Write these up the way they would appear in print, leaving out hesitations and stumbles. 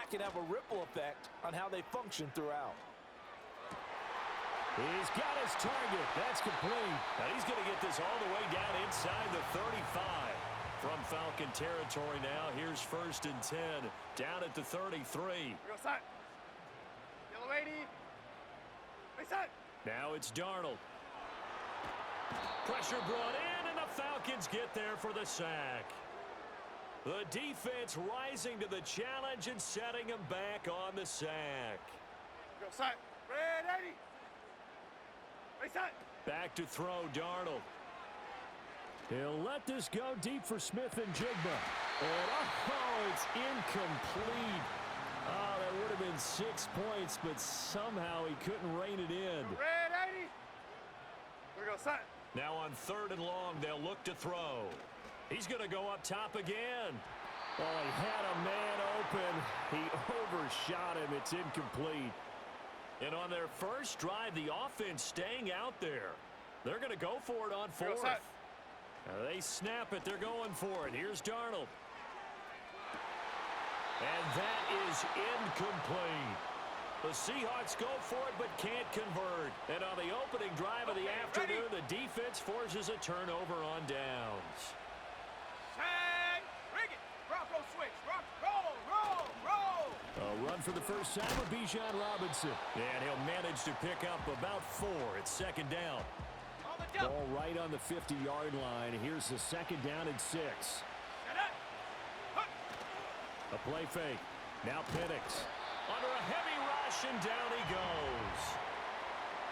that can have a ripple effect on how they function throughout. He's got his target. That's complete. Now he's going to get this all the way down inside the 35. From Falcon territory now, here's 1st and 10, down at the 33. Yellow 80. Now it's Darnold. Pressure brought in, and the Falcons get there for the sack. The defense rising to the challenge and setting him back on the sack. Back to throw, Darnold. He'll let this go deep for Smith and Jigba. And oh, it's incomplete. Oh, that would have been 6 points, but somehow he couldn't rein it in. Now on 3rd and long, they'll look to throw. He's going to go up top again. Oh, he had a man open. He overshot him. It's incomplete. And on their first drive, the offense staying out there. They're going to go for it on 4th. They snap it. They're going for it. Here's Darnold. And that is incomplete. The Seahawks go for it but can't convert. And on the opening drive of the afternoon, the defense forces a turnover on downs. Bring it. Bronco switch. Roll. A run for the first time with Bijan Robinson. And he'll manage to pick up about 4. It's 2nd down. Ball right on the 50-yard line. Here's the 2nd down and 6. A play fake. Now Penix. Under a heavy rush, and down he goes.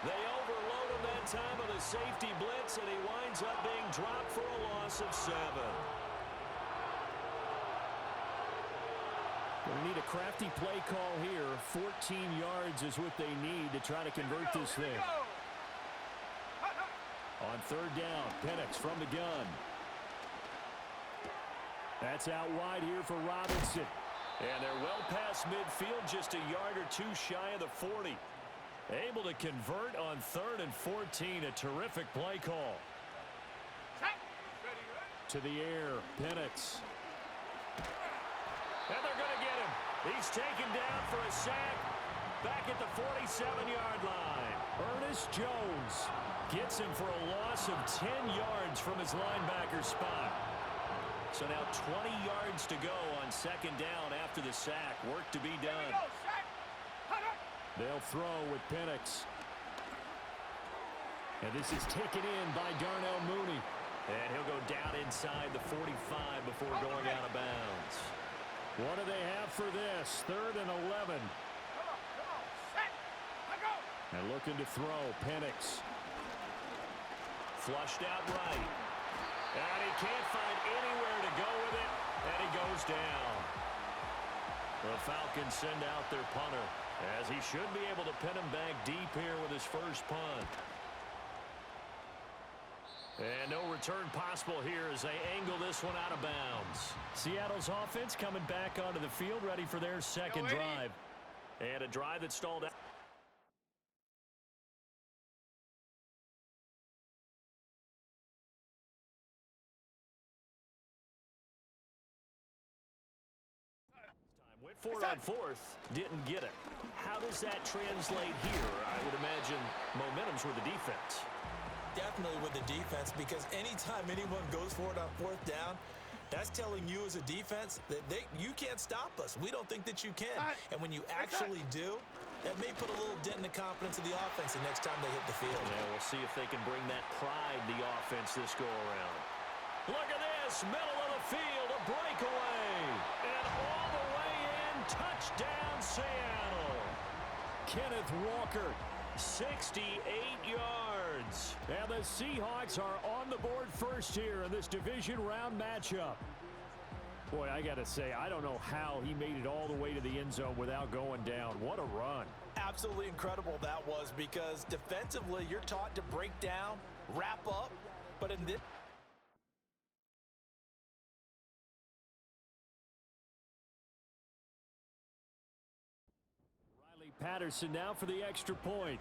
They overload him that time on the safety blitz, and he winds up being dropped for a loss of 7. Going to need a crafty play call here. 14 yards is what they need to try to convert this thing. On 3rd down, Penix from the gun. That's out wide here for Robinson. And they're well past midfield, just a yard or 2 shy of the 40. Able to convert on 3rd and 14. A terrific play call. To the air, Penix. And they're going to get him. He's taken down for a sack. Back at the 47-yard line. Ernest Jones gets him for a loss of 10 yards from his linebacker spot. So now 20 yards to go on 2nd down after the sack. Work to be done. They'll throw with Penix. And this is taken in by Darnell Mooney. And he'll go down inside the 45 before going out of bounds. What do they have for this? 3rd and 11. And looking to throw, Penix. Flushed out right. And he can't find anywhere to go with it, and he goes down. The Falcons send out their punter, as he should be able to pin him back deep here with his first punt. And no return possible here as they angle this one out of bounds. Seattle's offense coming back onto the field, ready for their 2nd drive. And a drive that stalled out. Went for it on 4th, didn't get it. How does that translate here? I would imagine momentum's with the defense. Definitely with the defense, because anytime anyone goes for it on 4th down, that's telling you as a defense that you can't stop us. We don't think that you can. And when you actually do, that may put a little dent in the confidence of the offense the next time they hit the field. Yeah, we'll see if they can bring that pride to the offense this go-around. Look at this, middle of the field, a breakaway. And all the way in, touchdown Seattle. Kenneth Walker. 68 yards. And the Seahawks are on the board first here in this division round matchup. Boy, I got to say, I don't know how he made it all the way to the end zone without going down. What a run. Absolutely incredible that was, because defensively you're taught to break down, wrap up, but in this... Patterson now for the extra point.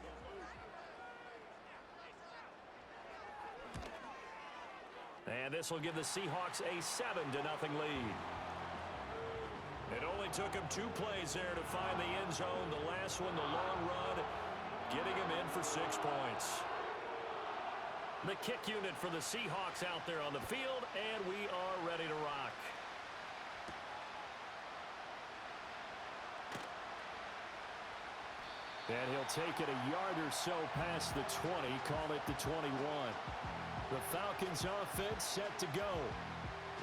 And this will give the Seahawks a 7-0 lead. It only only took him 2 plays there to find the end zone. The last one, the long run, getting him in for 6 points. The kick unit for the Seahawks out there on the field, and we are ready to rock. And he'll take it a yard or so past the 20, call it the 21. The Falcons offense set to go.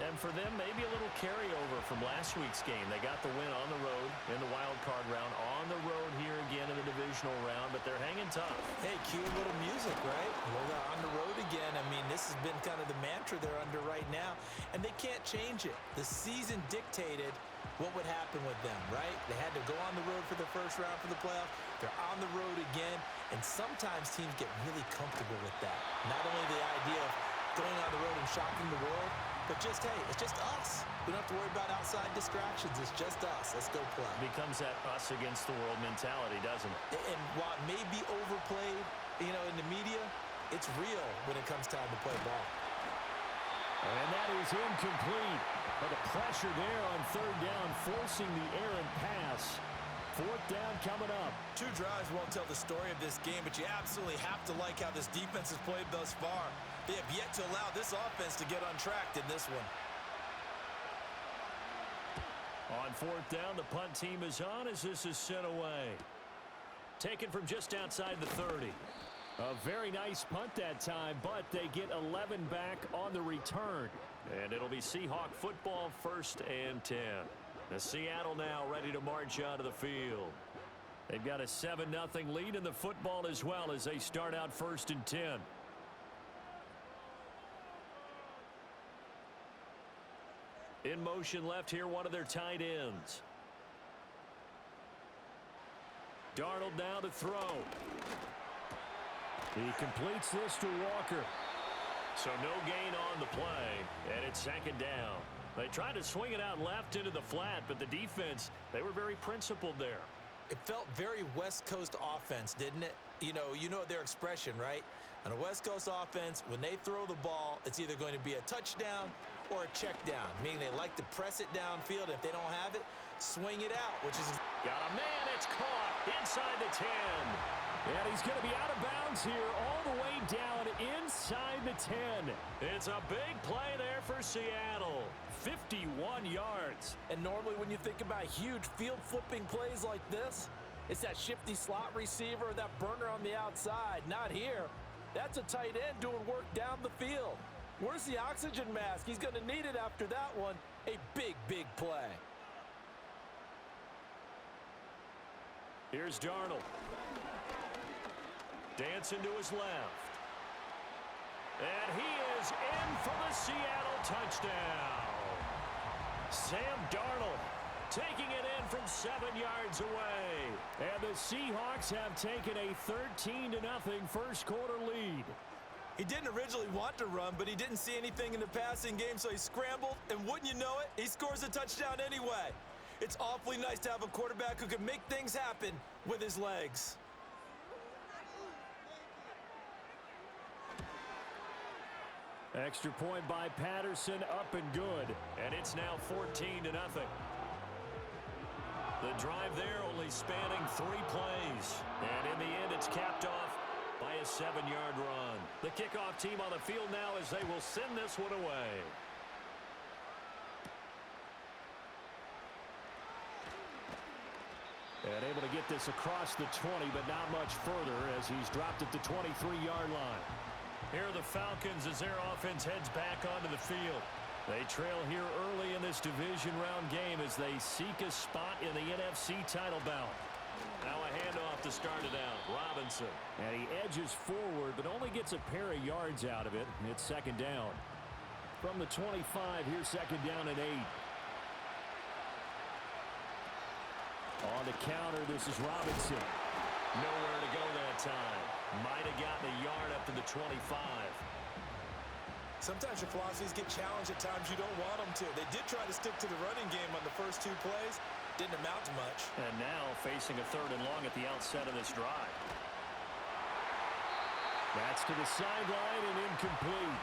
And for them, maybe a little carryover from last week's game. They got the win on the road in the wild card round, on the road here again in the divisional round, but they're hanging tough. Hey, cue a little music, right? Well, they're on the road again. I mean, this has been kind of the mantra they're under right now, and they can't change it. The season dictated what would happen with them, right? They had to go on the road for the first round for the playoff. They're on the road again, and sometimes teams get really comfortable with that. Not only the idea of going on the road and shocking the world, but just, hey, it's just us. We don't have to worry about outside distractions. It's just us. Let's go play. Becomes that us against the world mentality, doesn't it? And while it may be overplayed, in the media, it's real when it comes time to play ball. And that is incomplete. But the pressure there on 3rd down, forcing the errant pass. 4th down coming up. 2 drives won't tell the story of this game, but you absolutely have to like how this defense has played thus far. They have yet to allow this offense to get untracked in this one. On 4th down, the punt team is on as this is sent away. Taken from just outside the 30. A very nice punt that time, but they get 11 back on the return. And it'll be Seahawk football, 1st and 10. The Seattle now ready to march out of the field. They've got a 7-0 lead in the football as well as they start out 1st and 10. In motion left here, one of their tight ends. Darnold now to throw. He completes this to Walker. So no gain on the play, and it's 2nd down. They tried to swing it out left into the flat, but the defense, they were very principled there. It felt very West Coast offense, didn't it? You know their expression, right? On a West Coast offense, when they throw the ball, it's either going to be a touchdown or a check down, meaning they like to press it downfield. If they don't have it, swing it out, which is... Got a man, it's caught inside the 10. And he's going to be out of bounds here all the way down inside the 10. It's a big play there for Seattle. 51 yards. And normally when you think about huge field flipping plays like this, it's that shifty slot receiver or that burner on the outside. Not here. That's a tight end doing work down the field. Where's the oxygen mask? He's going to need it after that one. A big, big play. Here's Darnold. Dancing to his left. And he is in for the Seattle touchdown. Sam Darnold taking it in from 7 yards away. And the Seahawks have taken a 13-0 first quarter lead. He didn't originally want to run, but he didn't see anything in the passing game, so he scrambled, and wouldn't you know it, he scores a touchdown anyway. It's awfully nice to have a quarterback who can make things happen with his legs. Extra point by Patterson, up and good. And it's now 14-0. The drive there only spanning 3 plays. And in the end, it's capped off by a 7-yard run. The kickoff team on the field now as they will send this one away. And able to get this across the 20, but not much further as he's dropped at the 23-yard line. Here are the Falcons as their offense heads back onto the field. They trail here early in this division round game as they seek a spot in the NFC title bout. Now a handoff to start it out. Robinson. And he edges forward, but only gets a pair of yards out of it. It's 2nd down. From the 25, here's 2nd down and 8. On the counter, this is Robinson. Nowhere to go that time. Might have gotten a yard up to the 25. Sometimes your philosophies get challenged at times you don't want them to. They did try to stick to the running game on the first 2 plays. Didn't amount to much. And now facing a 3rd and long at the outset of this drive. That's to the sideline and incomplete.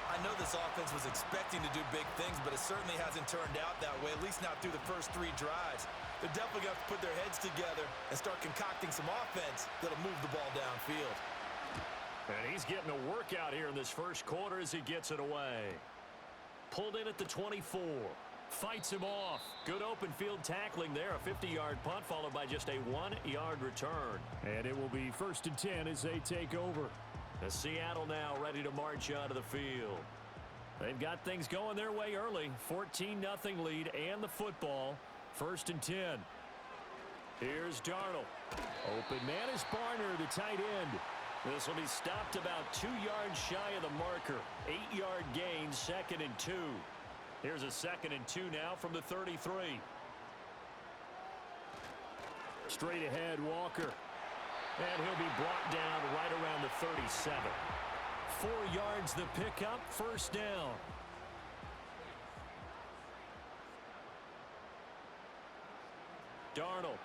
I I know this offense was expecting to do big things, but it certainly hasn't turned out that way, at least not through the first 3 drives. They're definitely going to have to put their heads together and start concocting some offense that'll move the ball downfield. And he's getting a workout here in this first quarter as he gets it away. Pulled in at the 24. Fights him off. Good open field tackling there. A 50-yard punt followed by just a 1-yard return. And it will be 1st and 10 as they take over. The Seattle now ready to march onto the field. They've got things going their way early. 14-0 lead and the football. 1st and 10. Here's Darnold. Open man is Barner, the tight end. This will be stopped about 2 yards shy of the marker. 8-yard gain, 2nd and 2. Here's a 2nd and 2 now from the 33. Straight ahead, Walker. And he'll be brought down right around the 37. 4 yards the pickup, 1st down. Darnold.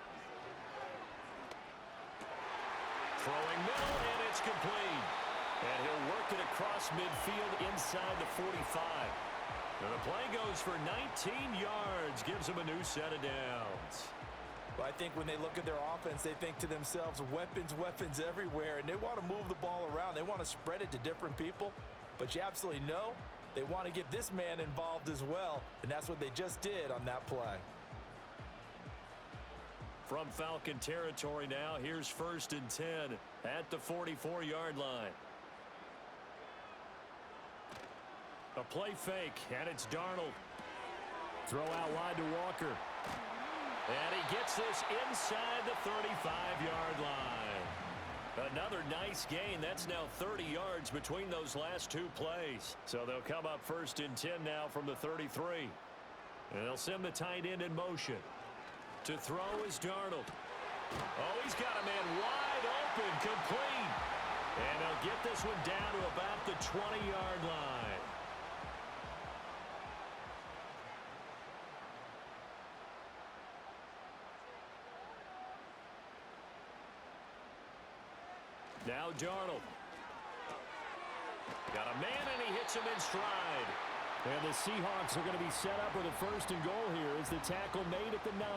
Throwing middle, and it's complete. And he'll work it across midfield inside the 45. And the play goes for 19 yards, gives him a new set of downs. Well, I think when they look at their offense, they think to themselves, weapons, weapons everywhere, and they want to move the ball around. They want to spread it to different people, but you absolutely know they want to get this man involved as well, and that's what they just did on that play. From Falcon territory now, here's 1st and 10 at the 44-yard line. A play fake, and it's Darnold. Throw out wide to Walker. And he gets this inside the 35-yard line. Another nice gain. That's now 30 yards between those last 2 plays. So they'll come up 1st and 10 now from the 33. And they'll send the tight end in motion. To throw is Darnold. Oh, he's got a man wide open, complete. And they'll get this one down to about the 20-yard line. Now Darnold. Got a man, and he hits him in stride. And the Seahawks are going to be set up with a 1st and goal here as the tackle made at the 9.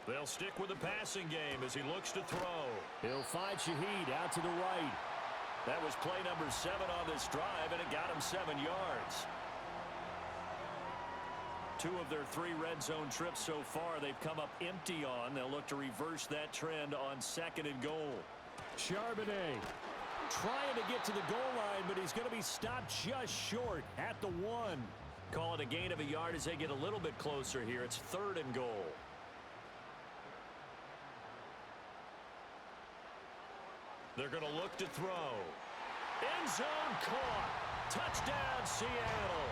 They'll stick with the passing game as he looks to throw. He'll find Shaheed out to the right. That was play number 7 on this drive, and it got him 7 yards. 2 of their 3 red zone trips so far they've come up empty on. They'll look to reverse that trend on 2nd and goal. Charbonnet trying to get to the goal line, but he's going to be stopped just short at the 1. Call it a gain of a yard as they get a little bit closer here. It's 3rd and goal. They're going to look to throw. End zone caught. Touchdown, Seattle.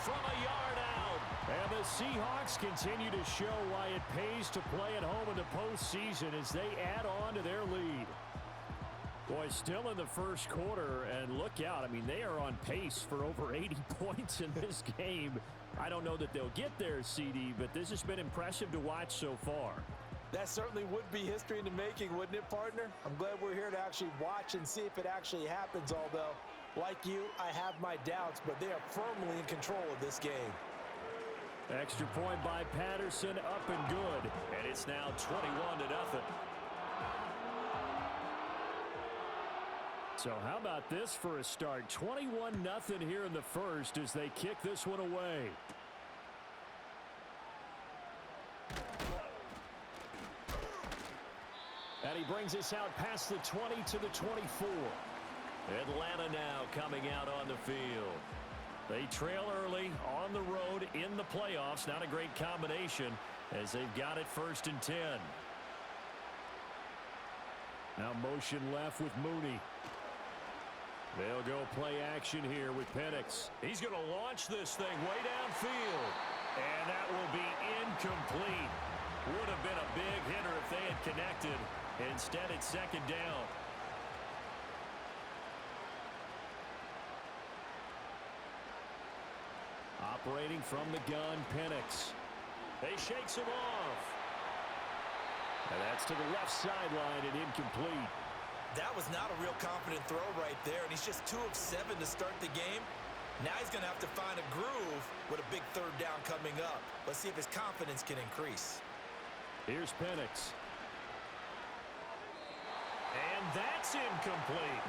From a yard out. And the Seahawks continue to show why it pays to play at home in the postseason as they add on to their lead. Boy, still in the first quarter, and look out. I mean, they are on pace for over 80 points in this game. I don't know that they'll get there, CD, but this has been impressive to watch so far. That certainly would be history in the making, wouldn't it, partner? I'm glad we're here to actually watch and see if it actually happens, although, like you, I have my doubts, but they are firmly in control of this game. Extra point by Patterson, up and good. And it's now 21-0. So how about this for a start? 21-0 here in the first as they kick this one away. And he brings us out past the 20 to the 24. Atlanta now coming out on the field. They trail early on the road in the playoffs. Not a great combination as they've got it 1st and 10. Now motion left with Mooney. They'll go play action here with Penix. He's going to launch this thing way downfield. And that will be incomplete. Would have been a big hitter if they had connected. Instead, it's 2nd down. Operating from the gun, Penix. They shakes him off. And that's to the left sideline and incomplete. That was not a real confident throw right there, and he's just 2 of 7 to start the game. Now he's going to have to find a groove with a big third down coming up. Let's see if his confidence can increase. Here's Penix. And that's incomplete.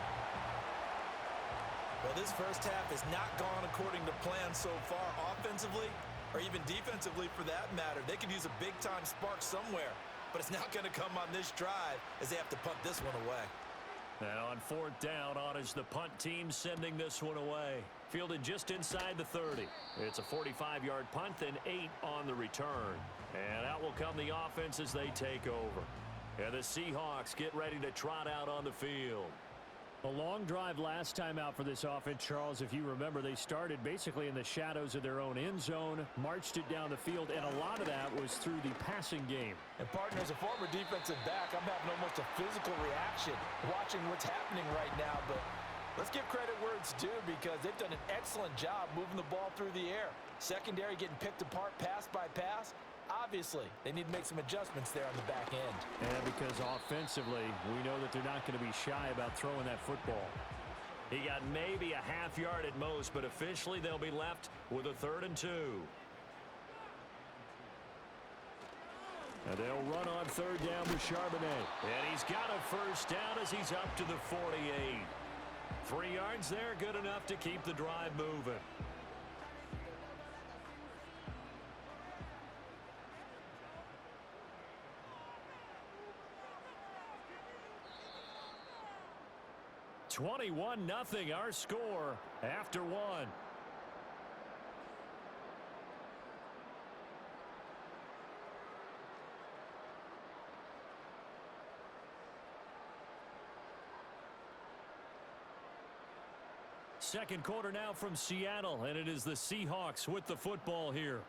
Well, this first half has not gone according to plan so far offensively, or even defensively for that matter. They could use a big-time spark somewhere, but it's not going to come on this drive as they have to punt this one away. Now on 4th down, on is the punt team sending this one away. Fielded just inside the 30. It's a 45-yard punt, then 8 on the return. And out will come the offense as they take over. And the Seahawks get ready to trot out on the field. A long drive last time out for this offense, Charles. If you remember, they started basically in the shadows of their own end zone, marched it down the field, and a lot of that was through the passing game. And, partner, as a former defensive back, I'm having almost a physical reaction watching what's happening right now. But let's give credit where it's due because they've done an excellent job moving the ball through the air. Secondary getting picked apart pass by pass. Obviously, they need to make some adjustments there on the back end. And because offensively, we know that they're not going to be shy about throwing that football. He got maybe a half yard at most, but officially they'll be left with a 3rd and 2. And they'll run on 3rd down with Charbonnet. And he's got a first down as he's up to the 48. 3 yards there, good enough to keep the drive moving. (21-0) our score after 1. Second quarter now from Seattle, and it is the Seahawks with the football here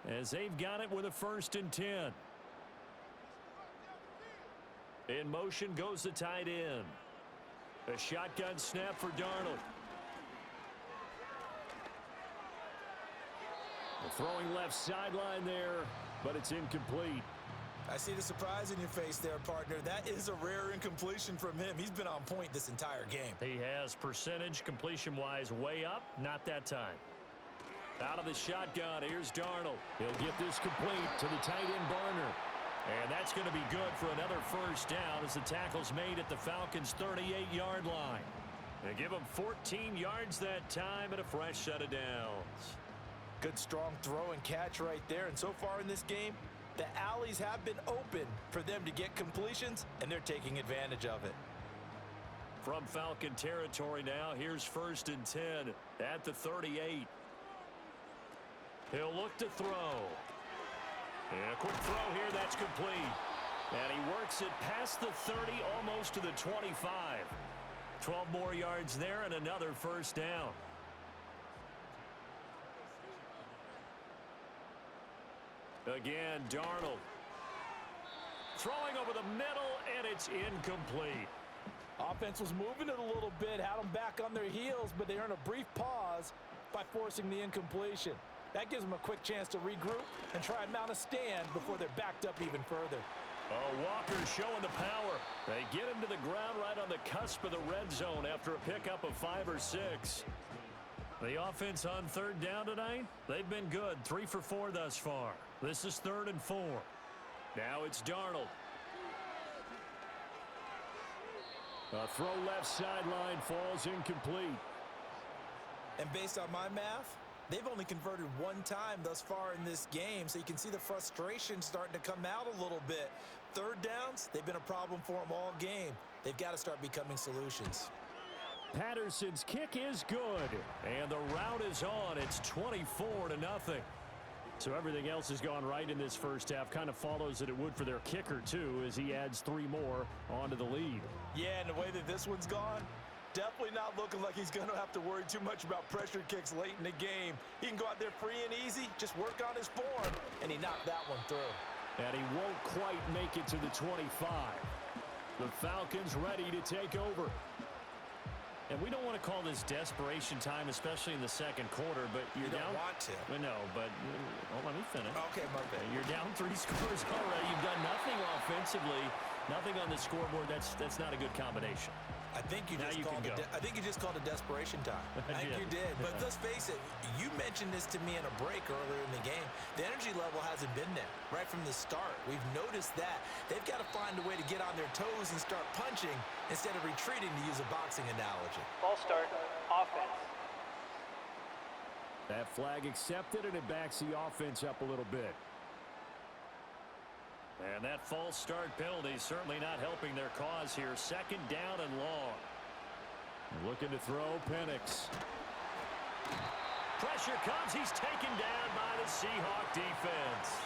as they've got it with a 1st and 10. In motion goes the tight end. A shotgun snap for Darnold. Throwing left sideline there, but it's incomplete. I see the surprise in your face there, partner. That is a rare incompletion from him. He's been on point this entire game. He has percentage completion-wise way up, not that time. Out of the shotgun, here's Darnold. He'll get this complete to the tight end Barner. And that's going to be good for another first down as the tackle's made at the Falcons' 38-yard line. They give them 14 yards that time and a fresh set of downs. Good strong throw and catch right there. And so far in this game, the alleys have been open for them to get completions, and they're taking advantage of it. From Falcon territory now, here's 1st and 10 at the 38. He'll look to throw. And a quick throw here, that's complete. And he works it past the 30, almost to the 25. 12 more yards there and another first down. Again, Darnold. Throwing over the middle, and it's incomplete. Offense was moving it a little bit, had them back on their heels, but they earned a brief pause by forcing the incompletion. That gives them a quick chance to regroup and try and mount a stand before they're backed up even further. Oh, Walker's showing the power. They get him to the ground right on the cusp of the red zone after a pickup of 5 or 6. The offense on 3rd down tonight, they've been good. 3 for 4 thus far. This is 3rd and 4. Now it's Darnold. A throw left sideline falls incomplete. And based on my math, they've only converted 1 time thus far in this game, so you can see the frustration starting to come out a little bit. 3rd downs, they've been a problem for them all game. They've got to start becoming solutions. Patterson's kick is good. And the route is on. It's 24-0. So everything else has gone right in this first half. Kind of follows that it would for their kicker, too, as he adds 3 more onto the lead. Yeah, and the way that this one's gone, definitely not looking like he's going to have to worry too much about pressure kicks late in the game. He can go out there free and easy, just work on his form, and he knocked that one through. And he won't quite make it to the 25. The Falcons ready to take over. And we don't want to call this desperation time, especially in the second quarter, but You you're down. don't want to. No, but let me finish. Okay, my bad. You're down 3 scores already. You've done nothing offensively, nothing on the scoreboard. That's not a good combination. I think you just called it desperation time. I think you did. But let's face it, you mentioned this to me in a break earlier in the game. The energy level hasn't been there right from the start. We've noticed that. They've got to find a way to get on their toes and start punching instead of retreating, to use a boxing analogy. Ball start, offense. That flag accepted, and it backs the offense up a little bit. And that false start penalty is certainly not helping their cause here. Second down and long. Looking to throw, Penix. Pressure comes. He's taken down by the Seahawk defense.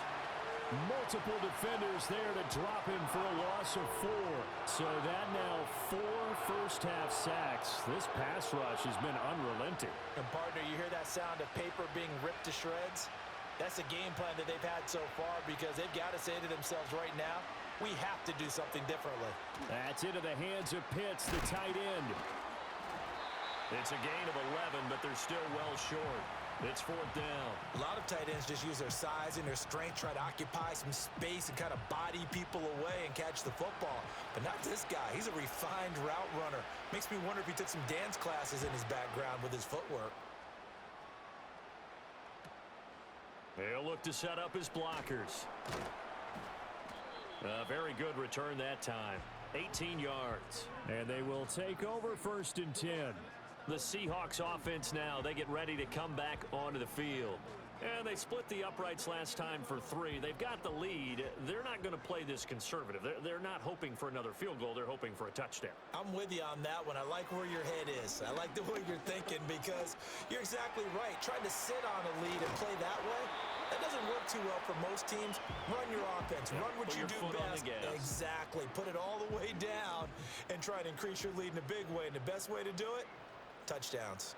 Multiple defenders there to drop him for a loss of 4. So that now 4 first-half sacks. This pass rush has been unrelenting. And partner, you hear that sound of paper being ripped to shreds? That's the game plan that they've had so far, because they've got to say to themselves right now, we have to do something differently. That's into the hands of Pitts, the tight end. It's a gain of 11, but they're still well short. It's 4th down. A lot of tight ends just use their size and their strength, try to occupy some space and kind of body people away and catch the football. But not this guy. He's a refined route runner. Makes me wonder if he took some dance classes in his background with his footwork. They'll look to set up his blockers. A very good return that time. 18 yards. And they will take over 1st and 10. The Seahawks offense now, they get ready to come back onto the field. And they split the uprights last time for 3. They've got the lead. They're not going to play this conservative. They're not hoping for another field goal. They're hoping for a touchdown. I'm with you on that one. I like where your head is. I like the way you're thinking, because you're exactly right. Trying to sit on a lead and play that way, that doesn't work too well for most teams. Run your offense. Run what you do best. Exactly. Put it all the way down and try to increase your lead in a big way. And the best way to do it, touchdowns.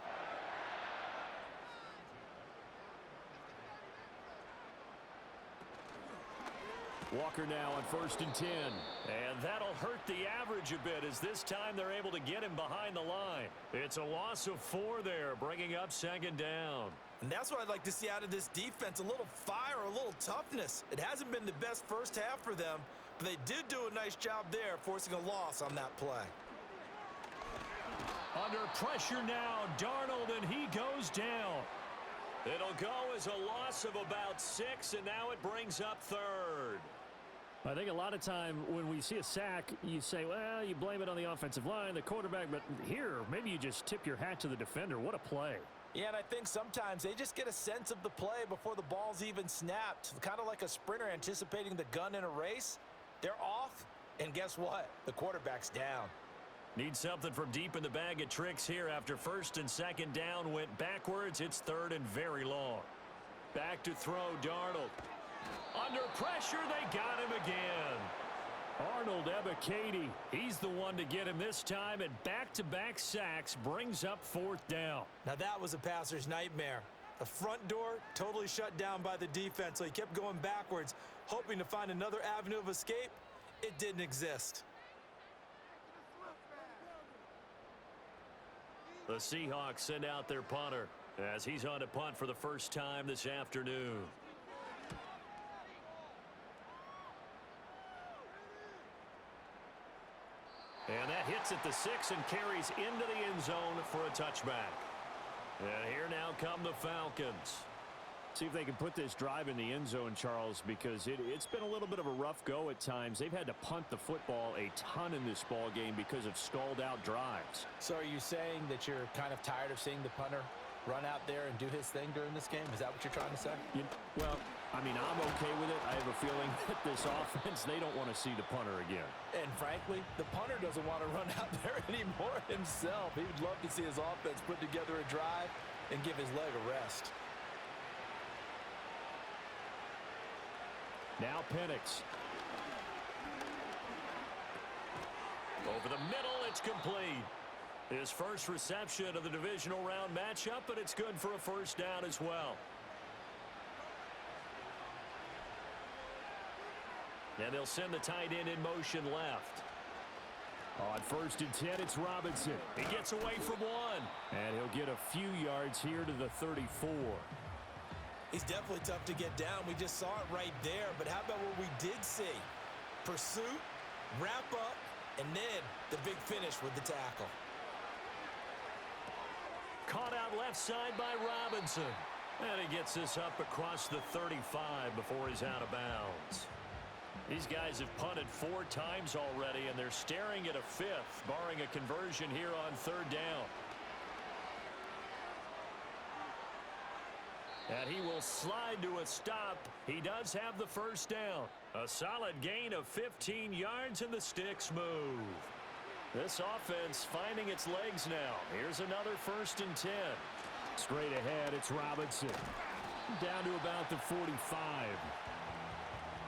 Walker now on 1st and 10. And that'll hurt the average a bit, as this time they're able to get him behind the line. It's a loss of 4 there, bringing up 2nd down. And that's what I'd like to see out of this defense, a little fire, a little toughness. It hasn't been the best first half for them, but they did do a nice job there, forcing a loss on that play. Under pressure now, Darnold, and he goes down. It'll go as a loss of about 6, and now it brings up 3rd. I think a lot of time when we see a sack, you say, well, you blame it on the offensive line, the quarterback, but here, maybe you just tip your hat to the defender. What a play. Yeah, and I think sometimes they just get a sense of the play before the ball's even snapped. Kind of like a sprinter anticipating the gun in a race. They're off, and guess what? The quarterback's down. Need something from deep in the bag of tricks here. After 1st and 2nd down went backwards, it's 3rd and very long. Back to throw, Darnold. Under pressure, they got him again. Arnold Ebiketie, he's the one to get him this time, and back-to-back sacks brings up 4th down. Now that was a passer's nightmare. The front door totally shut down by the defense, so he kept going backwards, hoping to find another avenue of escape. It didn't exist. The Seahawks send out their punter as he's on to punt for the first time this afternoon. And that hits at the 6 and carries into the end zone for a touchback. And here now come the Falcons. See if they can put this drive in the end zone, Charles, because it's been a little bit of a rough go at times. They've had to punt the football a ton in this ball game because of stalled-out drives. So are you saying that you're kind of tired of seeing the punter run out there and do his thing during this game? Is that what you're trying to say? Well, I mean, I'm okay with it. I have a feeling that this offense, they don't want to see the punter again. And frankly, the punter doesn't want to run out there anymore himself. He would love to see his offense put together a drive and give his leg a rest. Now Penix. Over the middle, it's complete. His first reception of the divisional round matchup, but it's good for a first down as well. And they'll send the tight end in motion left. On 1st and 10, it's Robinson. He gets away from one. And he'll get a few yards here to the 34. He's definitely tough to get down. We just saw it right there. But how about what we did see? Pursuit, wrap up, and then the big finish with the tackle. Caught out left side by Robinson. And he gets this up across the 35 before he's out of bounds. These guys have punted 4 times already, and they're staring at a 5th, barring a conversion here on 3rd down. And he will slide to a stop. He does have the 1st down. A solid gain of 15 yards, and the sticks move. This offense finding its legs now. Here's another 1st and 10. Straight ahead, it's Robinson. Down to about the 45.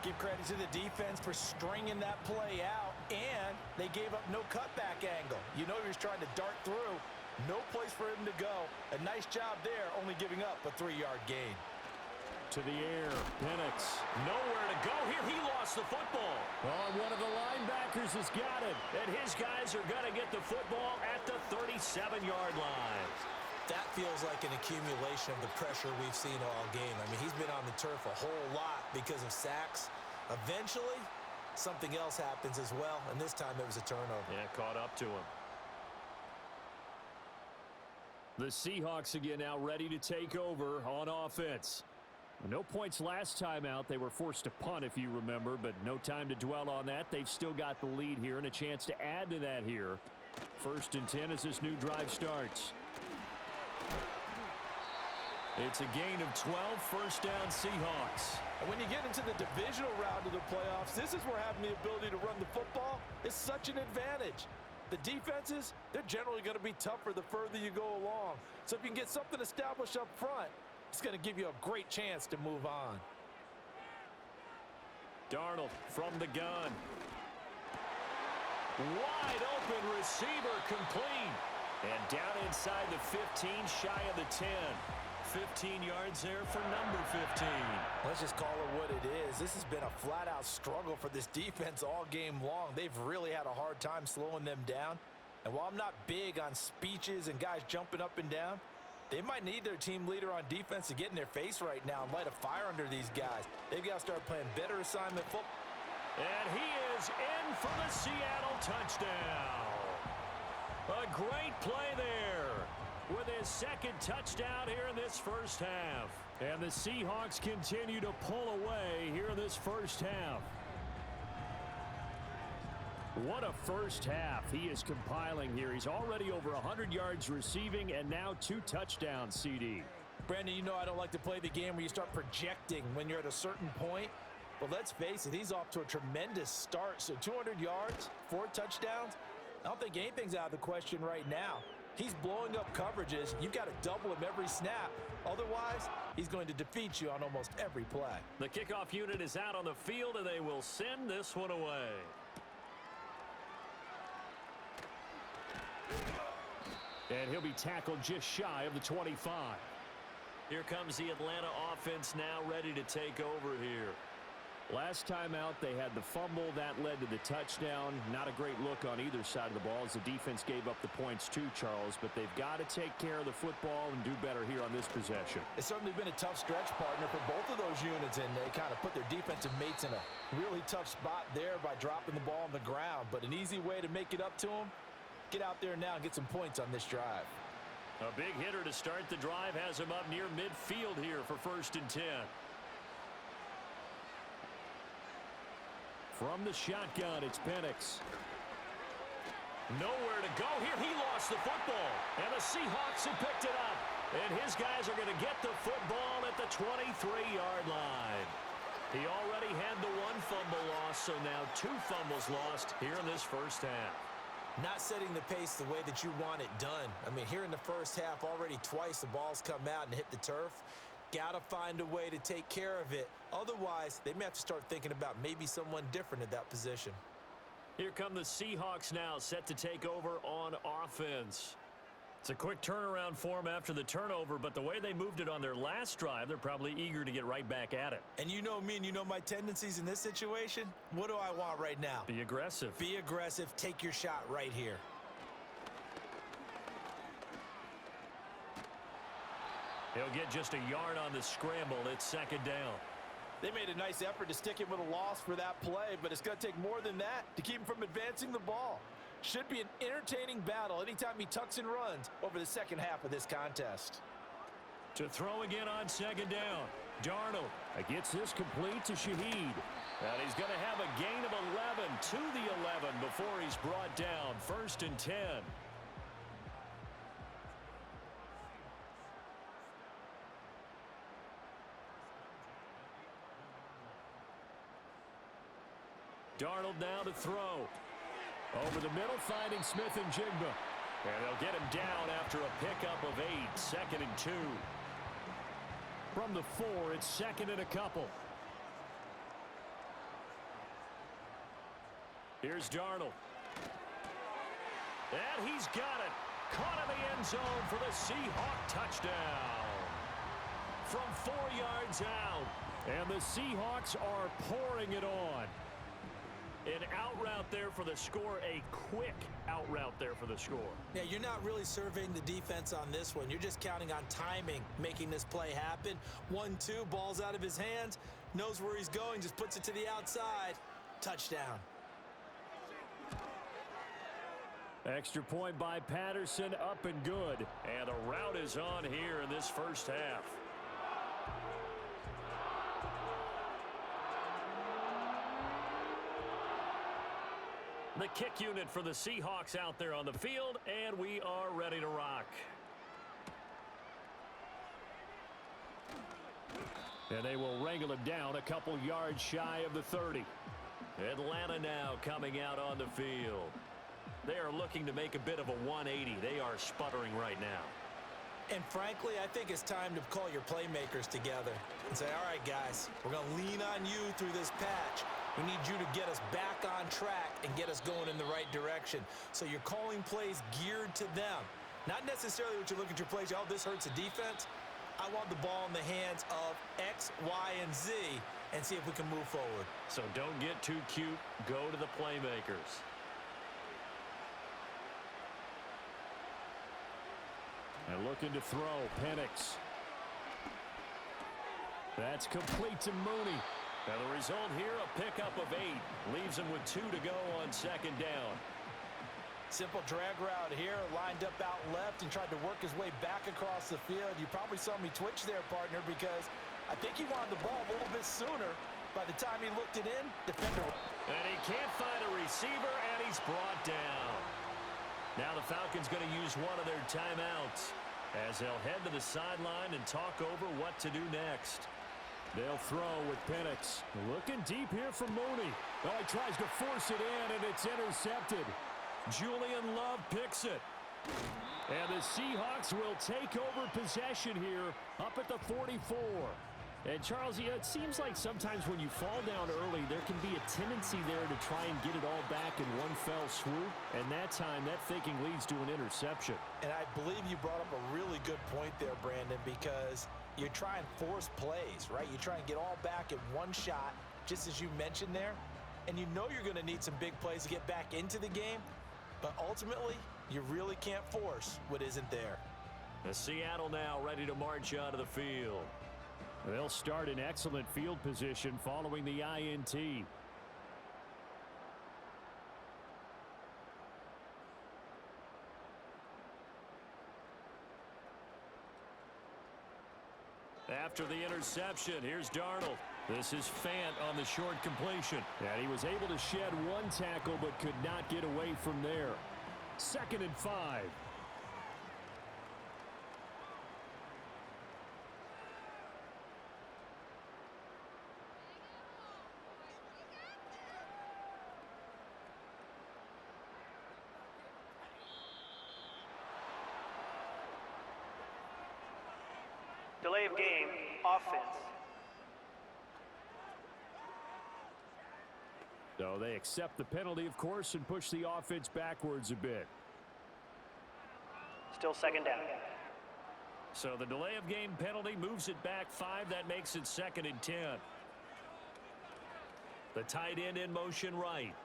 Give credit to the defense for stringing that play out, and they gave up no cutback angle. You know he was trying to dart through. No place for him to go. A nice job there, only giving up a 3-yard gain. To the air, Penix. Nowhere to go here. He lost the football. Oh, one of the linebackers has got it. And his guys are going to get the football at the 37-yard line. That feels like an accumulation of the pressure we've seen all game. I mean, he's been on the turf a whole lot because of sacks. Eventually, something else happens as well, and this time it was a turnover. Yeah, caught up to him. The Seahawks again now ready to take over on offense. No points last time out. They were forced to punt, if you remember, but no time to dwell on that. They've still got the lead here and a chance to add to that here. 1st and 10 as this new drive starts. It's a gain of 12, 1st down Seahawks. And when you get into the divisional round of the playoffs, this is where having the ability to run the football is such an advantage. The defenses, they're generally going to be tougher the further you go along. So if you can get something established up front, it's going to give you a great chance to move on. Darnold from the gun. Wide open receiver complete. And down inside the 15, shy of the 10. 15 yards there for number 15. Let's just call it what it is. This has been a flat-out struggle for this defense all game long. They've really had a hard time slowing them down. And while I'm not big on speeches and guys jumping up and down, they might need their team leader on defense to get in their face right now and light a fire under these guys. They've got to start playing better assignment football. And he is in for the Seattle touchdown. A great play there with his 2nd touchdown here in this 1st half. And the Seahawks continue to pull away here in this 1st half. What a 1st half he is compiling here. He's already over 100 yards receiving and now 2 touchdowns, CD. Brandon, you know I don't like to play the game where you start projecting when you're at a certain point. But let's face it, he's off to a tremendous start. So 200 yards, 4 touchdowns. I don't think anything's out of the question right now. He's blowing up coverages. You've got to double him every snap. Otherwise, he's going to defeat you on almost every play. The kickoff unit is out on the field, and they will send this one away. And he'll be tackled just shy of the 25. Here comes the Atlanta offense now ready to take over here. Last time out, they had the fumble. That led to the touchdown. Not a great look on either side of the ball as the defense gave up the points too, Charles. But they've got to take care of the football and do better here on this possession. It's certainly been a tough stretch, partner, for both of those units, and they kind of put their defensive mates in a really tough spot there by dropping the ball on the ground. But an easy way to make it up to them, get out there now and get some points on this drive. A big hitter to start the drive has him up near midfield here for 1st and 10. From the shotgun, it's Penix. Nowhere to go here. He lost the football. And the Seahawks have picked it up. And his guys are going to get the football at the 23-yard line. He already had the 1 fumble loss, so now 2 fumbles lost here in this 1st half. Not setting the pace the way that you want it done. I mean, here in the 1st half, already twice the ball's come out and hit the turf. Got to find a way to take care of it. Otherwise, they may have to start thinking about maybe someone different at that position. Here come the Seahawks now, set to take over on offense. It's a quick turnaround for them after the turnover, but the way they moved it on their last drive, they're probably eager to get right back at it. And you know me and you know my tendencies in this situation. What do I want right now? Be aggressive. Be aggressive. Take your shot right here. He'll get just a yard on the scramble. It's second down. They made a nice effort to stick him with a loss for that play, but it's going to take more than that to keep him from advancing the ball. Should be an entertaining battle anytime he tucks and runs over the second half of this contest. To throw again on second down. Darnold gets this complete to Shaheed. And he's going to have a gain of 11 to the 11 before he's brought down. 1st and 10. Darnold now to throw. Over the middle, finding Smith and Jigba. And they'll get him down after a pickup of 8. 2nd and 2. From the 4, it's 2nd and a couple. Here's Darnold. And he's got it. Caught in the end zone for the Seahawk touchdown. From 4 yards out. And the Seahawks are pouring it on. An out route there for the score. A quick out route there for the score. Yeah, you're not really surveying the defense on this one. You're just counting on timing, making this play happen. 1-2, ball's out of his hands. Knows where he's going, just puts it to the outside. Touchdown. Extra point by Patterson, up and good. And the route is on here in this first half. The kick unit for the Seahawks out there on the field, and we are ready to rock. And they will wrangle him down a couple yards shy of the 30. Atlanta now coming out on the field. They are looking to make a bit of a 180. They are sputtering right now. And frankly, I think it's time to call your playmakers together and say, all right, guys, we're going to lean on you through this patch. We need you to get us back on track and get us going in the right direction. So you're calling plays geared to them. Not necessarily what you look at your plays, oh, this hurts the defense. I want the ball in the hands of X, Y, and Z and see if we can move forward. So don't get too cute. Go to the playmakers. And looking to throw, Penix. That's complete to Mooney. Now the result here, a pickup of 8. Leaves him with 2 to go on second down. Simple drag route here, lined up out left and tried to work his way back across the field. You probably saw me twitch there, partner, because I think he wanted the ball a little bit sooner. By the time he looked it in, defender. And he can't find a receiver, and he's brought down. Now the Falcons going to use one of their timeouts as they'll head to the sideline and talk over what to do next. They'll throw with Penix. Looking deep here for Mooney. Oh, he tries to force it in, and it's intercepted. Julian Love picks it. And the Seahawks will take over possession here up at the 44. And, Charles, it seems like sometimes when you fall down early, there can be a tendency there to try and get it all back in one fell swoop. And that time, that thinking leads to an interception. And I believe you brought up a really good point there, Brandon, because you try and force plays, right? You try and get all back in one shot, just as you mentioned there. And you know you're going to need some big plays to get back into the game. But ultimately, you really can't force what isn't there. The Seattle now ready to march out of the field. They'll start in excellent field position following the INT. After the interception, here's Darnold. This is Fant on the short completion. And he was able to shed one tackle but could not get away from there. 2nd and 5. Delay of game, offense. So they accept the penalty, of course, and push the offense backwards a bit. Still second down. So the delay of game penalty moves it back 5. That makes it 2nd and 10. The tight end in motion right.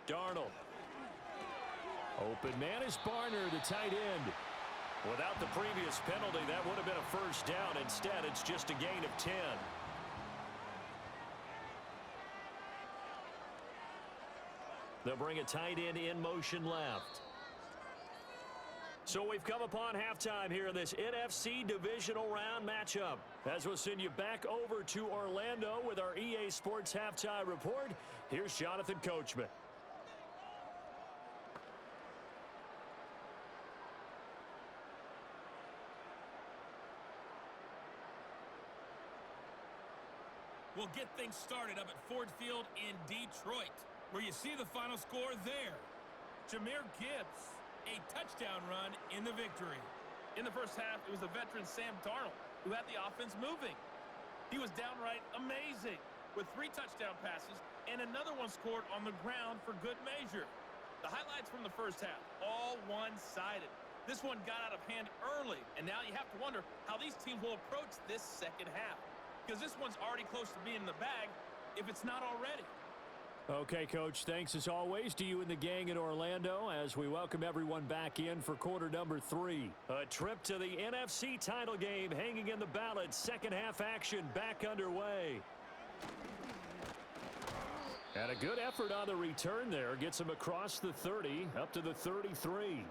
Darnold. Open man is Barner, the tight end. Without the previous penalty, that would have been a first down. Instead, it's just a gain of 10. They'll bring a tight end in motion left. So we've come upon halftime here in this NFC divisional round matchup. As we'll send you back over to Orlando with our EA Sports halftime report, here's Jonathan Coachman. We'll get things started up at Ford Field in Detroit, where you see the final score there. Jahmyr Gibbs, a touchdown run in the victory. In the first half, it was the veteran Sam Darnold who had the offense moving. He was downright amazing with 3 touchdown passes and another one scored on the ground for good measure. The highlights from the first half, all one-sided. This one got out of hand early, and now you have to wonder how these teams will approach this second half. Because this one's already close to being in the bag, if it's not already. Okay, Coach, thanks as always to you and the gang in Orlando as we welcome everyone back in for quarter number 3. A trip to the NFC title game hanging in the balance. Second half action back underway. And a good effort on the return there. Gets him across the 30, up to the 33.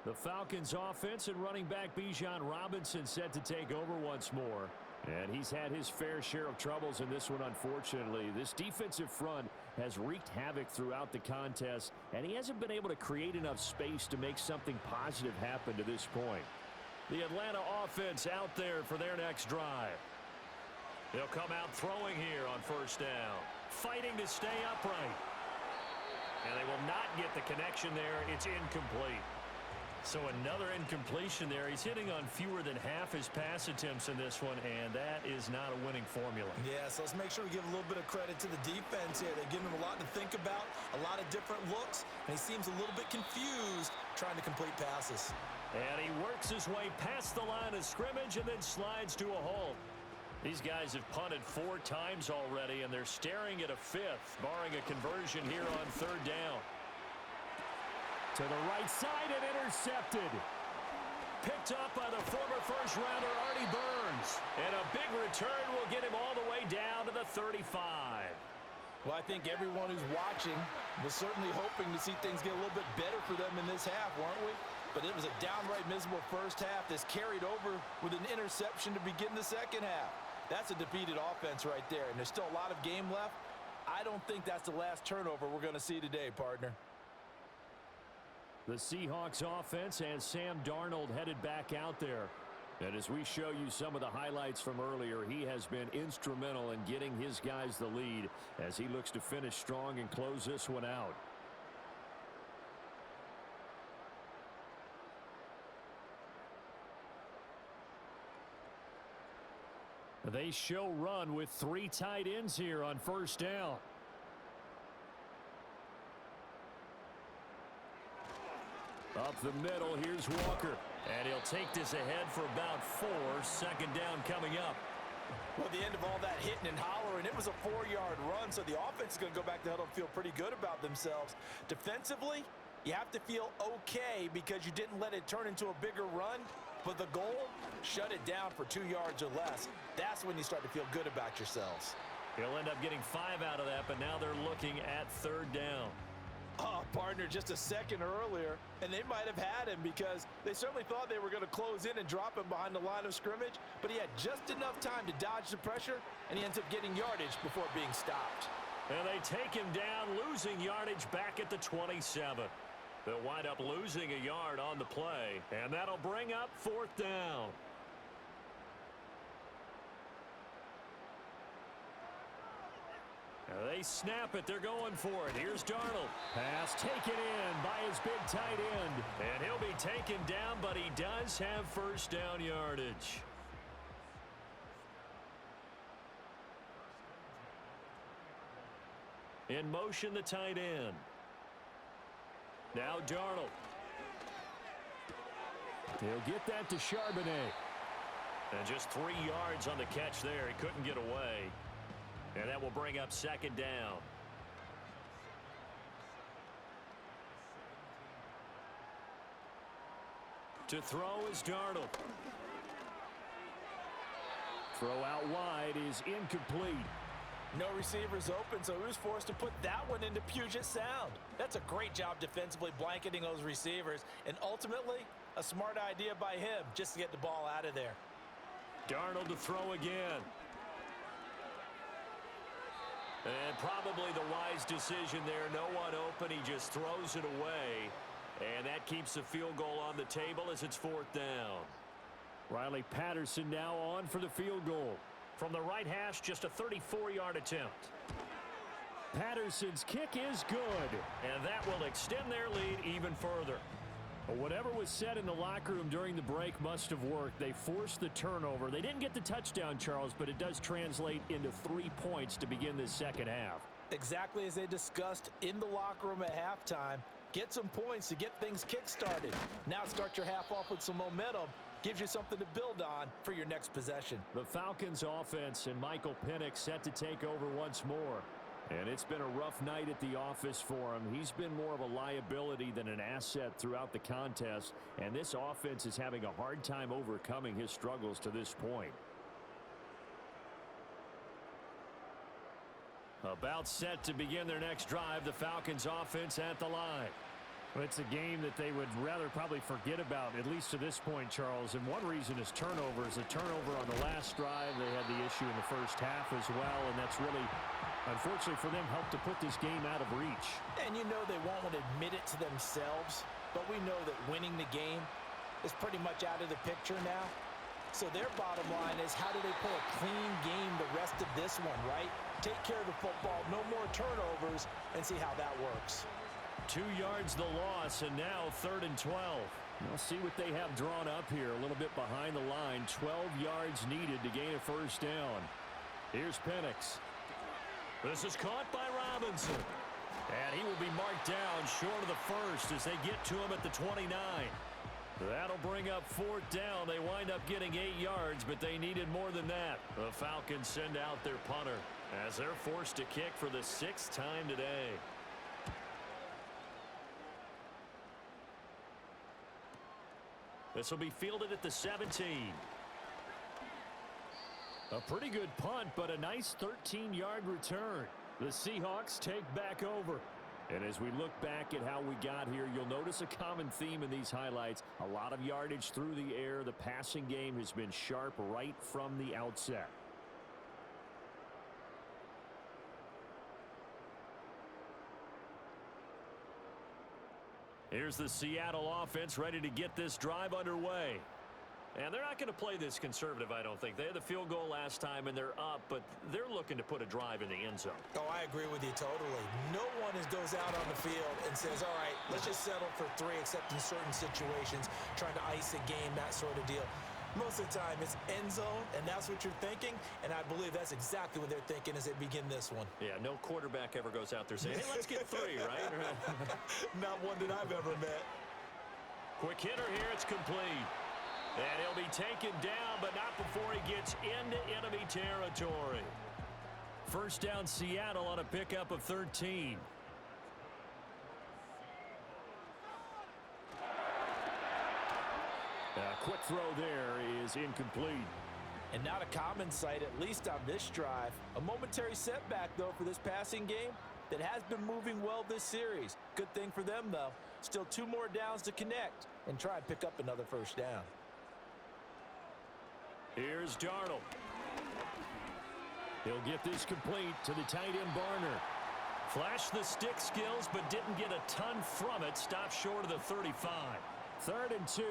The Falcons offense and running back Bijan Robinson set to take over once more. And he's had his fair share of troubles in this one, unfortunately. This defensive front has wreaked havoc throughout the contest, and he hasn't been able to create enough space to make something positive happen to this point. The Atlanta offense out there for their next drive. They'll come out throwing here on first down. Fighting to stay upright. And they will not get the connection there. It's incomplete. So another incompletion there. He's hitting on fewer than half his pass attempts in this one, and that is not a winning formula. Yeah, so let's make sure we give a little bit of credit to the defense here. They're giving him a lot to think about, a lot of different looks, and he seems a little bit confused trying to complete passes. And he works his way past the line of scrimmage and then slides to a halt. These guys have punted 4 times already, and they're staring at a 5th, barring a conversion here on third down. To the right side and intercepted. Picked up by the former first-rounder Artie Burns. And a big return will get him all the way down to the 35. Well, I think everyone who's watching was certainly hoping to see things get a little bit better for them in this half, weren't we? But it was a downright miserable first half. This carried over with an interception to begin the second half. That's a defeated offense right there, and there's still a lot of game left. I don't think that's the last turnover we're going to see today, partner. The Seahawks offense has Sam Darnold headed back out there. And as we show you some of the highlights from earlier, he has been instrumental in getting his guys the lead as he looks to finish strong and close this one out. They show run with 3 tight ends here on first down. Up the middle, here's Walker. And he'll take this ahead for about 4. Second down coming up. Well, at the end of all that hitting and hollering, it was a 4-yard run, so the offense is going to go back to the huddle and feel pretty good about themselves. Defensively, you have to feel okay because you didn't let it turn into a bigger run, but the goal, shut it down for 2 yards or less. That's when you start to feel good about yourselves. He'll end up getting 5 out of that, but now they're looking at third down. Oh, partner, just a second earlier, and they might have had him because they certainly thought they were going to close in and drop him behind the line of scrimmage, but he had just enough time to dodge the pressure, and he ends up getting yardage before being stopped. And they take him down, losing yardage back at the 27. They'll wind up losing a yard on the play, and that'll bring up fourth down. They snap it. They're going for it. Here's Darnold. Pass taken in by his big tight end. And he'll be taken down, but he does have first down yardage. In motion, the tight end. Now Darnold. He'll get that to Charbonnet. And just 3 yards on the catch there. He couldn't get away. And that will bring up second down. To throw is Darnold. Throw out wide is incomplete. No receivers open, so he was forced to put that one into Puget Sound. That's a great job defensively blanketing those receivers, and ultimately, a smart idea by him just to get the ball out of there. Darnold to throw again. And probably the wise decision there. No one open. He just throws it away. And that keeps the field goal on the table as it's 4th down. Riley Patterson now on for the field goal. From the right hash, just a 34-yard attempt. Patterson's kick is good. And that will extend their lead even further. Well, whatever was said in the locker room during the break must have worked. They forced the turnover. They didn't get the touchdown, Charles, but it does translate into 3 points to begin this second half. Exactly as they discussed in the locker room at halftime. Get some points to get things kick-started. Now start your half off with some momentum. Gives you something to build on for your next possession. The Falcons offense and Michael Penix set to take over once more. And it's been a rough night at the office for him. He's been more of a liability than an asset throughout the contest. And this offense is having a hard time overcoming his struggles to this point. About set to begin their next drive. The Falcons offense at the line. Well, it's a game that they would rather probably forget about, at least to this point, Charles. And one reason is turnovers. A turnover on the last drive. They had the issue in the first half as well. And that's really, unfortunately for them, helped to put this game out of reach. And you know they won't want to admit it to themselves. But we know that winning the game is pretty much out of the picture now. So their bottom line is, how do they play a clean game the rest of this one, right? Take care of the football, no more turnovers, and see how that works. 2 yards the loss, and now 3rd and 12. We'll see what they have drawn up here. A little bit behind the line. 12 yards needed to gain a first down. Here's Penix. This is caught by Robinson. And he will be marked down short of the first as they get to him at the 29. That'll bring up 4th down. They wind up getting 8 yards, but they needed more than that. The Falcons send out their punter as they're forced to kick for the 6th time today. This will be fielded at the 17. A pretty good punt, but a nice 13-yard return. The Seahawks take back over. And as we look back at how we got here, you'll notice a common theme in these highlights. A lot of yardage through the air. The passing game has been sharp right from the outset. Here's the Seattle offense ready to get this drive underway. And they're not going to play this conservative, I don't think. They had the field goal last time, and they're up, but they're looking to put a drive in the end zone. Oh, I agree with you totally. No one goes out on the field and says, all right, let's just settle for 3, except in certain situations, trying to ice a game, that sort of deal. Most of the time, it's end zone, and that's what you're thinking, and I believe that's exactly what they're thinking as they begin this one. Yeah, no quarterback ever goes out there saying, hey, let's get 3, right? Not one that I've ever met. Quick hitter here, it's complete. And he'll be taken down, but not before he gets into enemy territory. First down, Seattle on a pickup of 13. A quick throw there is incomplete. And not a common sight, at least on this drive. A momentary setback, though, for this passing game that has been moving well this series. Good thing for them, though. Still 2 more downs to connect and try and pick up another first down. Here's Darnold. He'll get this complete to the tight end Barner. Flashed the stick skills, but didn't get a ton from it. Stopped short of the 35. 3rd and 2.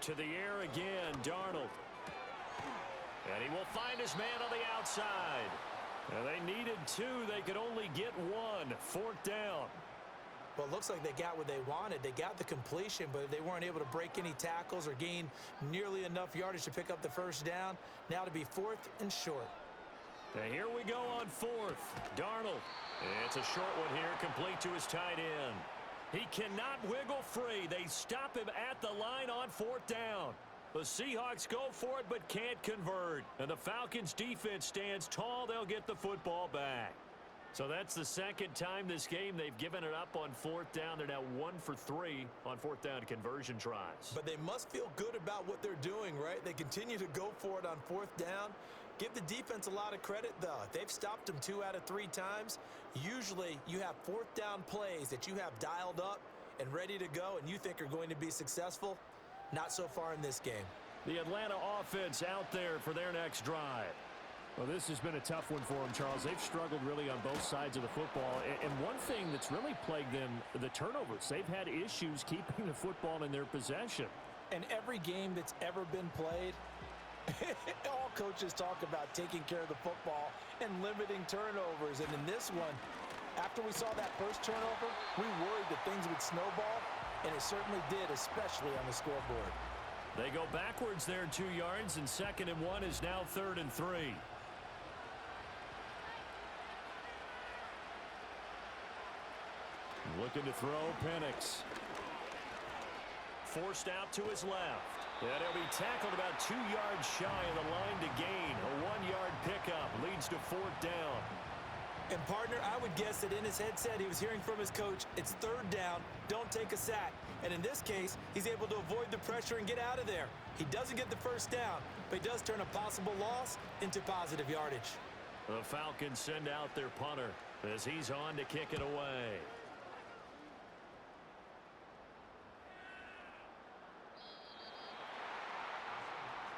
To the air again, Darnold. And he will find his man on the outside. And they needed 2. They could only get 1. 4th down. Well, it looks like they got what they wanted. They got the completion, but they weren't able to break any tackles or gain nearly enough yardage to pick up the first down. Now to be 4th and short. And here we go on fourth. Darnold. It's a short one here, complete to his tight end. He cannot wiggle free. They stop him at the line on fourth down. The Seahawks go for it but can't convert. And the Falcons defense stands tall. They'll get the football back. So that's the second time this game they've given it up on fourth down. They're now 1 for 3 on fourth down conversion tries. But they must feel good about what they're doing, right? They continue to go for it on fourth down. Give the defense a lot of credit, though. They've stopped them 2 out of 3 times. Usually, you have fourth down plays that you have dialed up and ready to go and you think are going to be successful. Not so far in this game. The Atlanta offense out there for their next drive. Well, this has been a tough one for them, Charles. They've struggled really on both sides of the football. And one thing that's really plagued them, the turnovers. They've had issues keeping the football in their possession. And every game that's ever been played, all coaches talk about taking care of the football and limiting turnovers. And in this one, after we saw that first turnover, we worried that things would snowball, and it certainly did, especially on the scoreboard. They go backwards there 2 yards, and 2nd and 1 is now 3rd and 3. Looking to throw, Penix. Forced out to his left. And he'll be tackled about 2 yards shy of the line to gain. A 1-yard pickup leads to 4th down. And, partner, I would guess that in his headset he was hearing from his coach, it's 3rd down, don't take a sack. And in this case, he's able to avoid the pressure and get out of there. He doesn't get the 1st down, but he does turn a possible loss into positive yardage. The Falcons send out their punter as he's on to kick it away.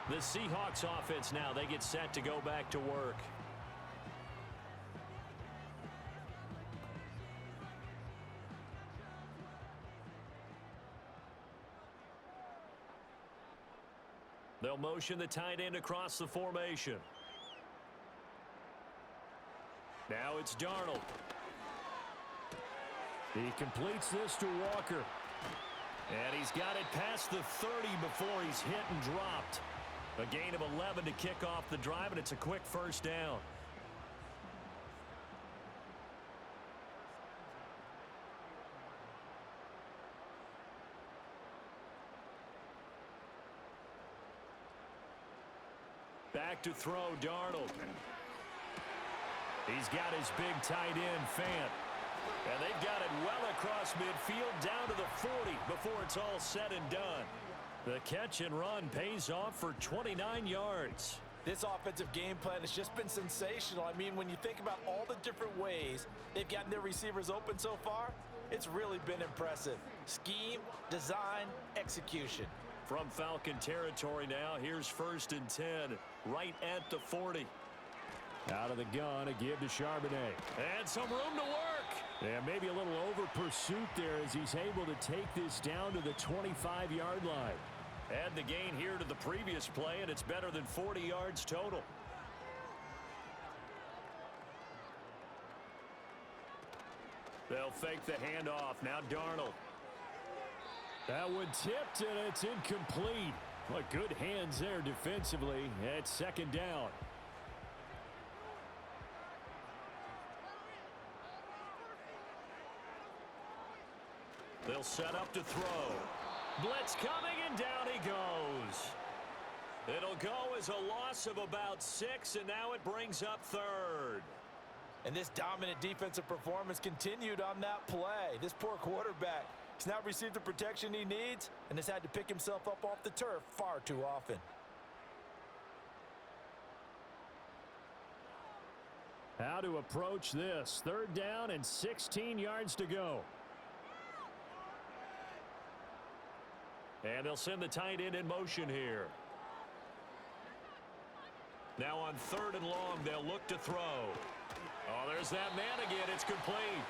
The Seahawks offense now, they get set to go back to work. They'll motion the tight end across the formation. Now it's Darnold. He completes this to Walker. And he's got it past the 30 before he's hit and dropped. A gain of 11 to kick off the drive, and it's a quick 1st down. Back to throw, Darnold. He's got his big tight end, Fant. And they've got it well across midfield down to the 40 before it's all said and done. The catch and run pays off for 29 yards. This offensive game plan has just been sensational. I mean, when you think about all the different ways they've gotten their receivers open so far, it's really been impressive. Scheme, design, execution. From Falcon territory now, here's 1st and 10, right at the 40. Out of the gun, a give to Charbonnet. And some room to work. Yeah, maybe a little over pursuit there as he's able to take this down to the 25-yard line. Add the gain here to the previous play, and it's better than 40 yards total. They'll fake the handoff. Now Darnold. That one tipped, and it's incomplete. Well, good hands there defensively at 2nd down. They'll set up to throw. Blitz coming, and down he goes. It'll go as a loss of about 6, and now it brings up 3rd. And this dominant defensive performance continued on that play. This poor quarterback has not received the protection he needs and has had to pick himself up off the turf far too often. How to approach this. 3rd down and 16 yards to go. And they'll send the tight end in motion here. Now on 3rd and long, they'll look to throw. Oh, there's that man again. It's complete.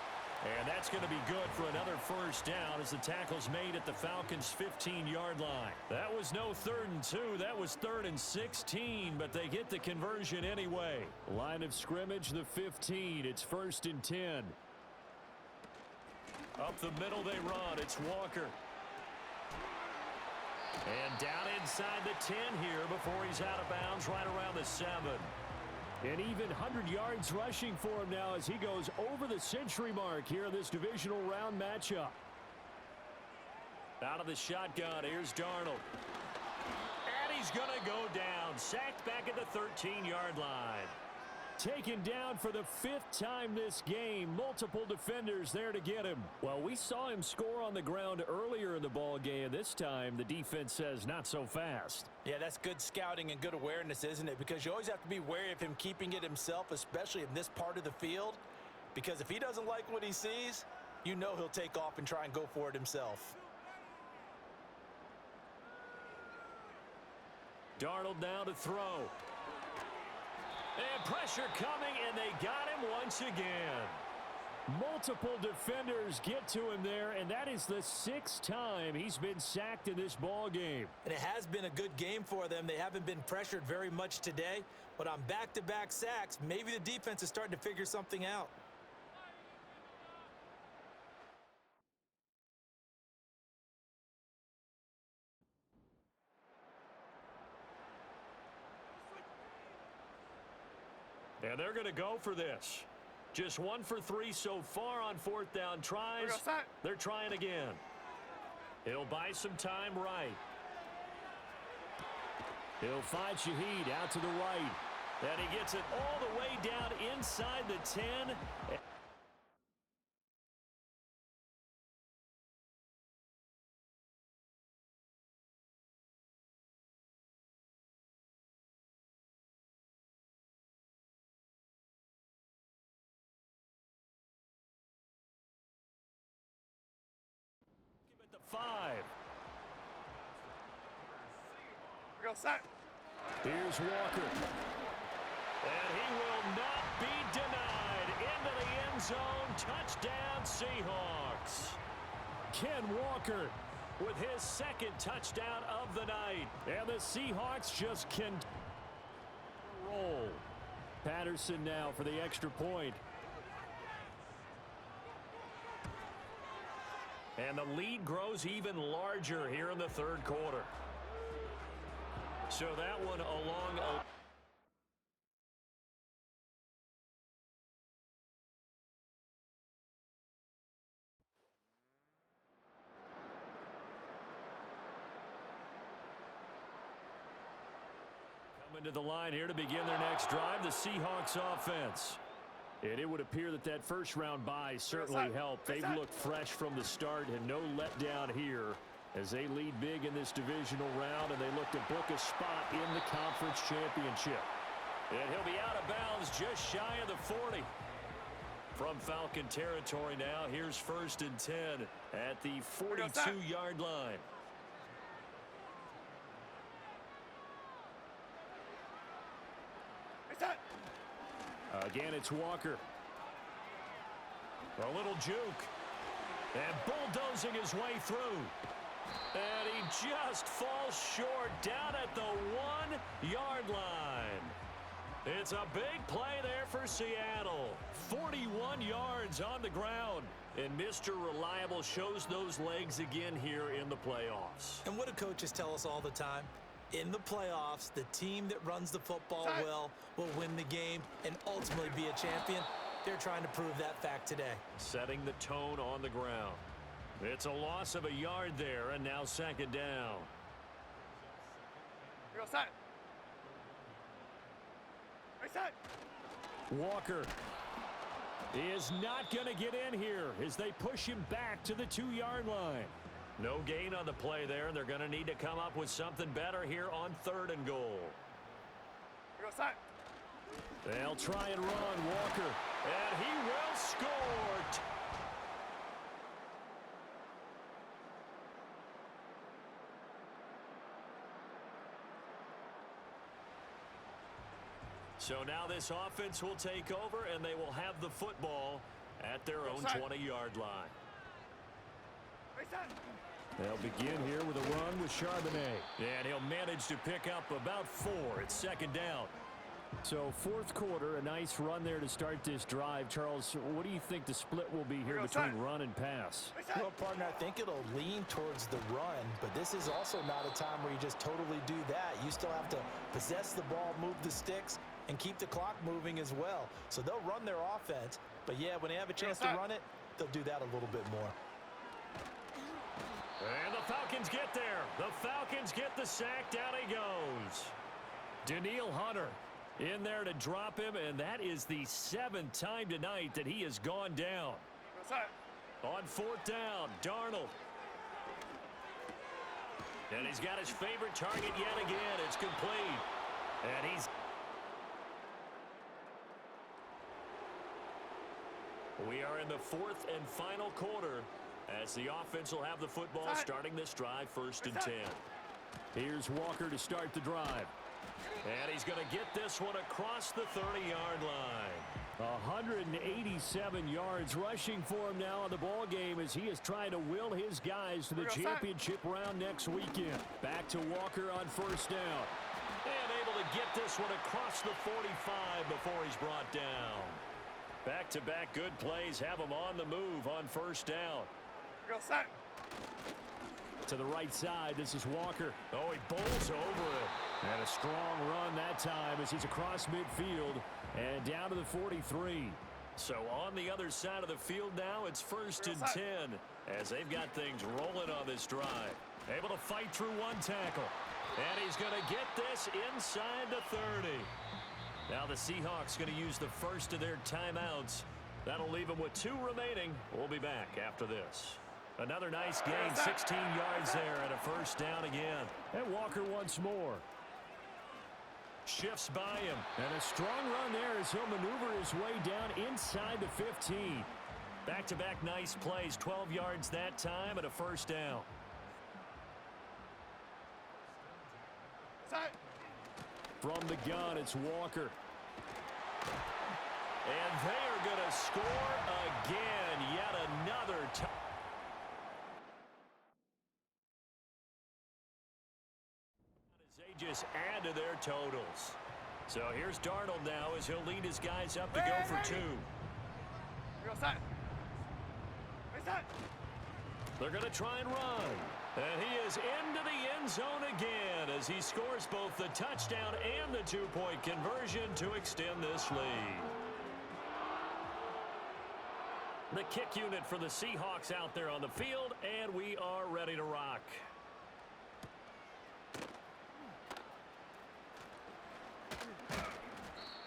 And that's going to be good for another 1st down as the tackle's made at the Falcons' 15-yard line. That was no 3rd and 2. That was 3rd and 16, but they get the conversion anyway. Line of scrimmage, the 15. It's 1st and 10. Up the middle they run. It's Walker. And down inside the 10 here before he's out of bounds right around the 7. An even 100 yards rushing for him now as he goes over the century mark here in this divisional round matchup. Out of the shotgun, here's Darnold. And he's going to go down. Sacked back at the 13-yard line. Taken down for the 5th time this game. Multiple defenders there to get him. Well, we saw him score on the ground earlier in the ball game. This time, the defense says not so fast. Yeah, that's good scouting and good awareness, isn't it? Because you always have to be wary of him keeping it himself, especially in this part of the field. Because if he doesn't like what he sees, you know he'll take off and try and go for it himself. Darnold now to throw. And pressure coming, and they got him once again. Multiple defenders get to him there, and that is the 6th time he's been sacked in this ball game. And it has been a good game for them. They haven't been pressured very much today, but on back-to-back sacks, maybe the defense is starting to figure something out. And they're going to go for this. Just 1 for 3 so far on 4th down tries. They're trying again. He'll buy some time right. He'll find Shaheed out to the right. And he gets it all the way down inside the 10. At the 5. Go set. Here's Walker. And he will not be denied. Into the end zone. Touchdown, Seahawks. Ken Walker with his 2nd touchdown of the night. And the Seahawks just can roll. Patterson now for the extra point. And the lead grows even larger here in the 3rd quarter. So that one along a... Coming to the line here to begin their next drive, the Seahawks offense. And it would appear that that first-round bye certainly helped. They've looked fresh from the start and no letdown here as they lead big in this divisional round, and they look to book a spot in the conference championship. And he'll be out of bounds just shy of the 40. From Falcon territory now, here's 1st and 10 at the 42-yard line. Again, it's Walker. A little juke. And bulldozing his way through. And he just falls short down at the 1-yard line. It's a big play there for Seattle. 41 yards on the ground. And Mr. Reliable shows those legs again here in the playoffs. And what do coaches tell us all the time? In the playoffs, the team that runs the football well will win the game and ultimately be a champion. They're trying to prove that fact today. Setting the tone on the ground. It's a loss of a yard there, and now 2nd down. Go set. Set. Walker is not going to get in here as they push him back to the 2-yard line. No gain on the play there. They're going to need to come up with something better here on 3rd and goal. Go set. They'll try and run Walker, and he will score. So now this offense will take over, and they will have the football at their own 20-yard line. They'll begin here with a run with Charbonnet. And he'll manage to pick up about 4. It's 2nd down. So 4th quarter, a nice run there to start this drive. Charles, what do you think the split will be here between run and pass? Well, partner, I think it'll lean towards the run, but this is also not a time where you just totally do that. You still have to possess the ball, move the sticks, and keep the clock moving as well. So they'll run their offense, but yeah, when they have a chance to run it, they'll do that a little bit more. And the Falcons get there. The Falcons get the sack. Down he goes. Danielle Hunter in there to drop him, and that is the 7th time tonight that he has gone down. On 4th down, Darnold. And he's got his favorite target yet again. It's complete. And he's... We are in the 4th and final quarter as the offense will have the football starting this drive 1st and 10. Here's Walker to start the drive. And he's going to get this one across the 30-yard line. 187 yards rushing for him now in the ball game as he is trying to will his guys to the championship round next weekend. Back to Walker on 1st down. And able to get this one across the 45 before he's brought down. Back-to-back good plays have him on the move on 1st down. To the right side, this is Walker. Oh, he bowls over it. And a strong run that time as he's across midfield and down to the 43. So on the other side of the field now, it's 1st and 10 as they've got things rolling on this drive. Able to fight through one tackle. And he's going to get this inside the 30. Now the Seahawks going to use the first of their timeouts. That'll leave them with 2 remaining. We'll be back after this. Another nice gain, 16 yards there, and a 1st down again. And Walker once more. Shifts by him. And a strong run there as he'll maneuver his way down inside the 15. Back-to-back nice plays, 12 yards that time, and a 1st down. From the gun, it's Walker. And they are going to score again. Yet another time. They just add to their totals. So here's Darnold now as he'll lead his guys up to go for 2. They're going to try and run. And he is into the end zone again as he scores both the touchdown and the 2-point conversion to extend this lead. The kick unit for the Seahawks out there on the field, and we are ready to rock.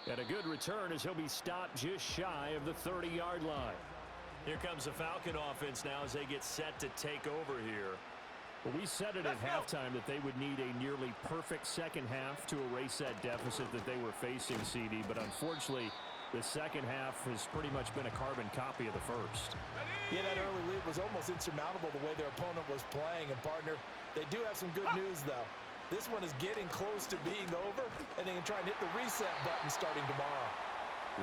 And a good return as he'll be stopped just shy of the 30-yard line. Here comes the Falcon offense now as they get set to take over here. Well, we said it at halftime that they would need a nearly perfect second half to erase that deficit that they were facing, CD. But unfortunately, the second half has pretty much been a carbon copy of the first. Yeah, that early lead was almost insurmountable the way their opponent was playing. And, partner, they do have some good news, though. This one is getting close to being over, and they can try and hit the reset button starting tomorrow.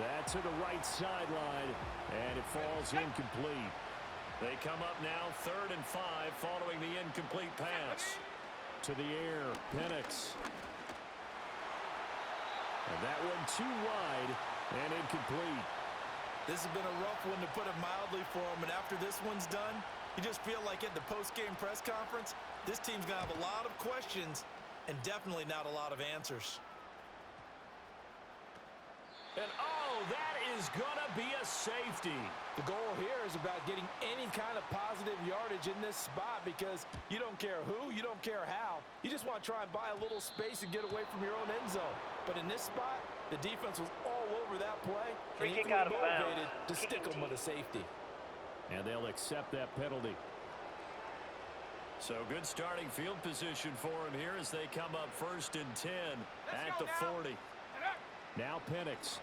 That to the right sideline, and it falls incomplete. They come up now 3rd and 5 following the incomplete pass. To the air, Penix. And that one too wide and incomplete. This has been a rough one, to put it mildly, for them. And after this one's done, you just feel like at the post-game press conference, this team's going to have a lot of questions and definitely not a lot of answers. And, oh, that is going to be a safety. The goal here is about getting any kind of positive yardage in this spot because you don't care who, you don't care how. You just want to try and buy a little space and get away from your own end zone. But in this spot, the defense was all over that play. Free and kick out of motivated bounds. to stick them with a safety. And they'll accept that penalty. So good starting field position for him here as they come up 1st and 10 at the 40. Now Penix.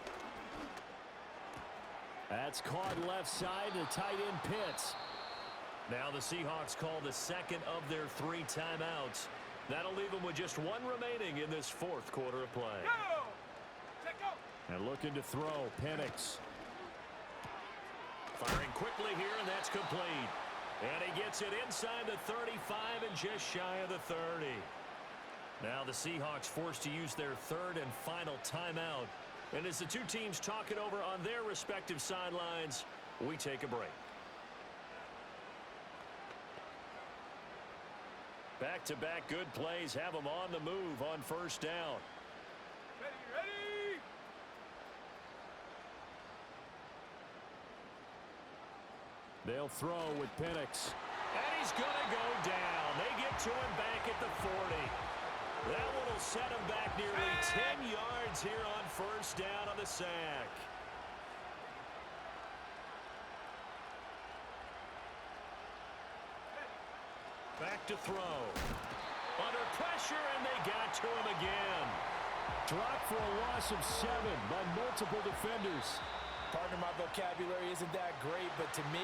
That's caught left side to tight end Pitts. Now the Seahawks call the second of their 3 timeouts. That'll leave them with just 1 remaining in this 4th quarter of play. And looking to throw, Penix. Firing quickly here, and that's complete. And he gets it inside the 35 and just shy of the 30. Now the Seahawks forced to use their 3rd and final timeout. And as the 2 teams talk it over on their respective sidelines, we take a break. Back-to-back good plays have them on the move on 1st down. They'll throw with Penix. And he's going to go down. They get to him back at the 40. That one will set him back nearly 10 yards here on first down on the sack. Back to throw. Under pressure, and they got to him again. Dropped for a loss of 7 by multiple defenders. Partner, my vocabulary isn't that great, but to me,